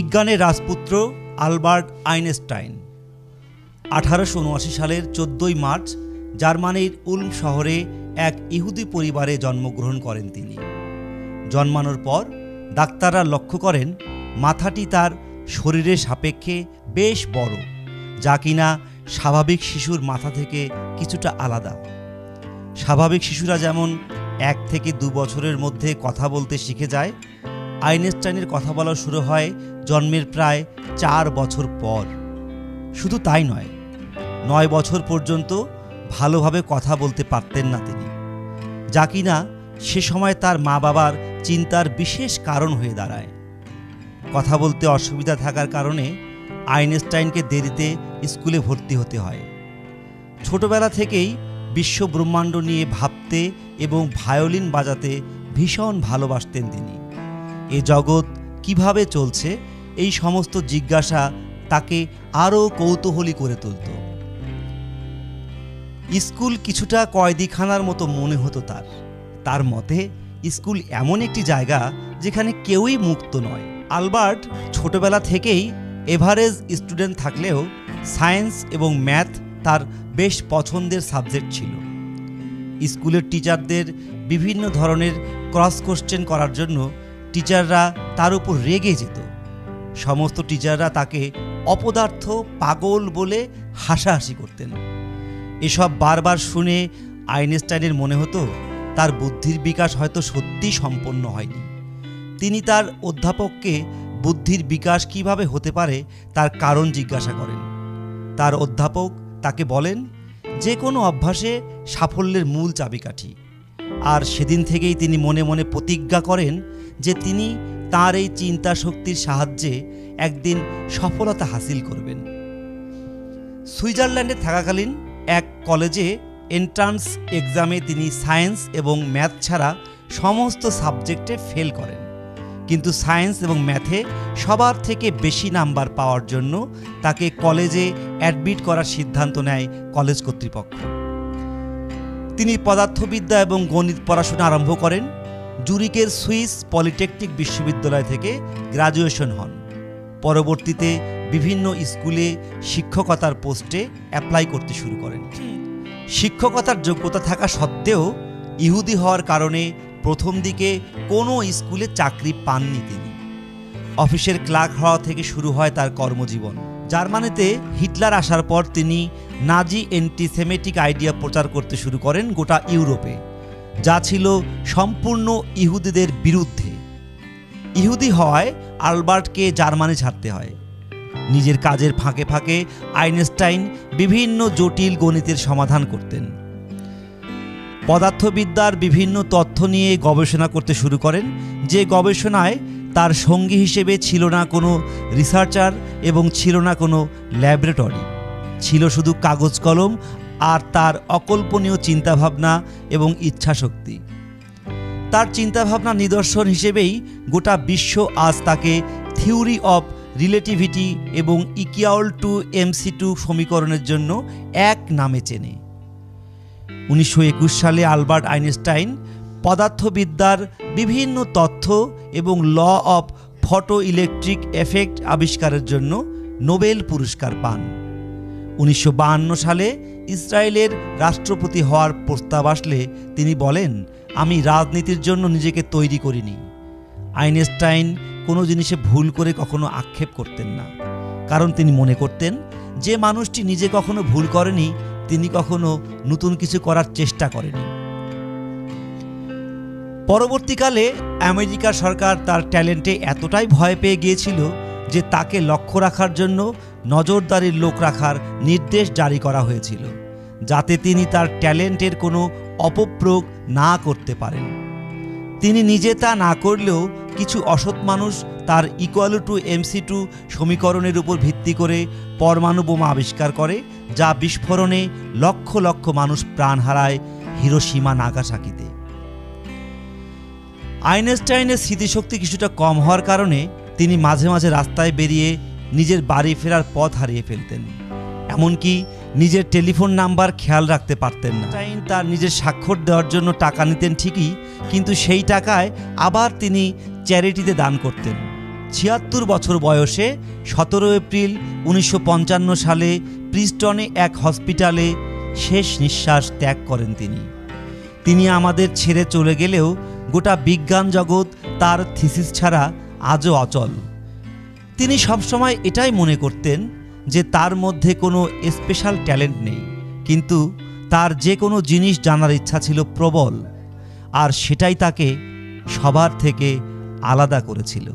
বিজ্ঞানের রাজপুত্র Albert Einstein 1879 সালের 14 মার্চ জার্মানির উলম শহরে এক ইহুদি পরিবারে জন্মগ্রহণ করেন তিনি। জন্মানোর পর ডাক্তাররা লক্ষ্য করেন মাথাটি তার শরীরের সাপেক্ষে বেশ বড়, যা কিনা স্বাভাবিক শিশুর মাথা থেকে কিছুটা আলাদা। স্বাভাবিক শিশুরা যেমন 1 থেকে 2 বছরের মধ্যে কথা বলতে শিখে যায়, আইনস্টাইনের কথা বলা শুরু হয় জন্মের প্রায় 4 বছর পর। শুধু তাই নয়, 9 বছর পর্যন্ত ভালোভাবে কথা বলতে পারতেন না তিনি, যা কিনা সে সময় তার মা বাবার চিন্তার বিশেষ কারণ হয়ে দাঁড়ায়। কথা বলতে অসুবিধা থাকার কারণে আইনস্টাইনকে দেরিতে স্কুলে ভর্তি হতে হয়। ছোটবেলা থেকেই বিশ্ব ব্রহ্মাণ্ড নিয়ে ভাবতে এবং ভায়োলিন বাজাতে ভীষণ ভালোবাসতেন তিনি। এ জগৎ কিভাবে চলছে, এই সমস্ত জিজ্ঞাসা তাকে আরও কৌতূহলী করে তুলত। স্কুল কিছুটা কয়েদিখানার মতো মনে হতো তার মতে স্কুল এমন একটি জায়গা যেখানে কেউই মুক্ত নয়। আলবার্ট ছোটবেলা থেকেই এভারেজ স্টুডেন্ট থাকলেও সায়েন্স এবং ম্যাথ তার বেশ পছন্দের সাবজেক্ট ছিল। স্কুলের টিচারদের বিভিন্ন ধরনের ক্রস কোশ্চেন করার জন্য টিচাররা তার উপর রেগে যেত। সমস্ত টিচাররা তাকে অপদার্থ, পাগল বলে হাসাহাসি করতেন। এসব বারবার শুনে আইনস্টাইনের মনে হতো তার বুদ্ধির বিকাশ হয়তো সত্যিই সম্পন্ন হয়নি। তিনি তার অধ্যাপককে বুদ্ধির বিকাশ কিভাবে হতে পারে তার কারণ জিজ্ঞাসা করেন। তার অধ্যাপক তাকে বলেন যে কোনো অভ্যাসে সাফল্যের মূল চাবিকাঠি। আর সেদিন থেকেই তিনি মনে মনে প্রতিজ্ঞা করেন যে তিনি তার এই চিন্তা শক্তির সাহায্যে একদিন সফলতা হাসিল করবেন। সুইজারল্যান্ডে থাকাকালীন এক কলেজে এন্ট্রান্স এক্সামে তিনি সায়েন্স এবং ম্যাথ ছাড়া সমস্ত সাবজেক্টে ফেল করেন, কিন্তু সায়েন্স এবং ম্যাথে সবার থেকে বেশি নাম্বার পাওয়ার জন্য তাকে কলেজে অ্যাডমিট করার সিদ্ধান্ত নেয় কলেজ কর্তৃপক্ষ। তিনি পদার্থবিদ্যা এবং গণিত পড়াশোনা আরম্ভ করেন। জুরিকের সুইস পলিটেকনিক বিশ্ববিদ্যালয় থেকে গ্র্যাজুয়েশন হন। পরবর্তীতে বিভিন্ন স্কুলে শিক্ষকতার পোস্টে অ্যাপ্লাই করতে শুরু করেন। শিক্ষকতার যোগ্যতা থাকা সত্ত্বেও ইহুদি হওয়ার কারণে প্রথম দিকে কোনো স্কুলে চাকরি পাননি তিনি। অফিসের ক্লার্ক হওয়া থেকে শুরু হয় তার কর্মজীবন। জার্মানিতে হিটলার আসার পর তিনি নাজি অ্যান্টিসেমেটিক আইডিয়া প্রচার করতে শুরু করেন গোটা ইউরোপে, যা ছিল সম্পূর্ণ ইহুদিদের বিরুদ্ধে। ইহুদি হওয়ায় আলবার্টকে জার্মানি ছাড়তে হয়। নিজের কাজের ফাঁকে ফাঁকে আইনস্টাইন বিভিন্ন জটিল গণিতের সমাধান করতেন। পদার্থবিদ্যার বিভিন্ন তথ্য নিয়ে গবেষণা করতে শুরু করেন, যে গবেষণায় তার সঙ্গী হিসেবে ছিল না কোনো রিসার্চার এবং ছিল না কোনো ল্যাবরেটরি। ছিল শুধু কাগজ কলম আর তার অকল্পনীয় চিন্তাভাবনা এবং ইচ্ছাশক্তি। তার চিন্তাভাবনা নিদর্শন হিসেবেই গোটা বিশ্ব আজ তাকে থিওরি অফ রিলেটিভিটি এবং = সমীকরণের জন্য এক নামে চেনে। 1921 সালে আলবার্ট আইনস্টাইন পদার্থবিদ্যার বিভিন্ন তথ্য এবং law of photoelectric effect আবিষ্কারের জন্য নোবেল পুরস্কার পান। 1952 সালে ইসরায়েলের রাষ্ট্রপতি হওয়ার প্রস্তাব আসলে তিনি বলেন, আমি রাজনীতির জন্য নিজেকে তৈরি করিনি। আইনস্টাইন কোনো জিনিসে ভুল করে কখনো আক্ষেপ করতেন না, কারণ তিনি মনে করতেন যে মানুষটি নিজে কখনো ভুল করেনি তিনি কখনো নতুন কিছু করার চেষ্টা করেনি। পরবর্তীকালে আমেরিকার সরকার তার ট্যালেন্টে এতটাই ভয় পেয়ে গিয়েছিল যে তাকে লক্ষ্য রাখার জন্য নজরদারির লোক রাখার নির্দেশ জারি করা হয়েছিল, যাতে তিনি তার ট্যালেন্টের কোনো অপপ্রয়োগ না করতে পারেন। তিনি নিজে তা না করলেও কিছু অসৎ মানুষ তার =mc2 সমীকরণের উপর ভিত্তি করে পরমাণু বোমা আবিষ্কার করে, যা বিস্ফোরণে লক্ষ লক্ষ মানুষ প্রাণ হারায় হিরোশিমা নাগাসাকিতে। আইনস্টাইনের স্মৃতিশক্তি কিছুটা কম হওয়ার কারণে তিনি মাঝে মাঝে রাস্তায় বেরিয়ে নিজের বাড়ি ফেরার পথ হারিয়ে ফেলতেন। এমনকি নিজের টেলিফোন নাম্বার খেয়াল রাখতে পারতেন না। আইনস্টাইন তার নিজের স্বাক্ষর দেওয়ার জন্য টাকা নিতেন ঠিকই, কিন্তু সেই টাকায় আবার তিনি চ্যারিটিতে দান করতেন। ৭৬ বছর বয়সে ১৭ এপ্রিল ১৯৫৫ সালে প্রিস্টনে এক হসপিটালে শেষ নিঃশ্বাস ত্যাগ করেন তিনি আমাদের ছেড়ে চলে গেলেও গোটা বিজ্ঞান জগৎ তার থিসিস ছাড়া আজও অচল। তিনি সবসময় এটাই মনে করতেন যে তার মধ্যে কোনো স্পেশাল ট্যালেন্ট নেই, কিন্তু তার যে কোনো জিনিস জানার ইচ্ছা ছিল প্রবল, আর সেটাই তাকে সবার থেকে আলাদা করেছিল।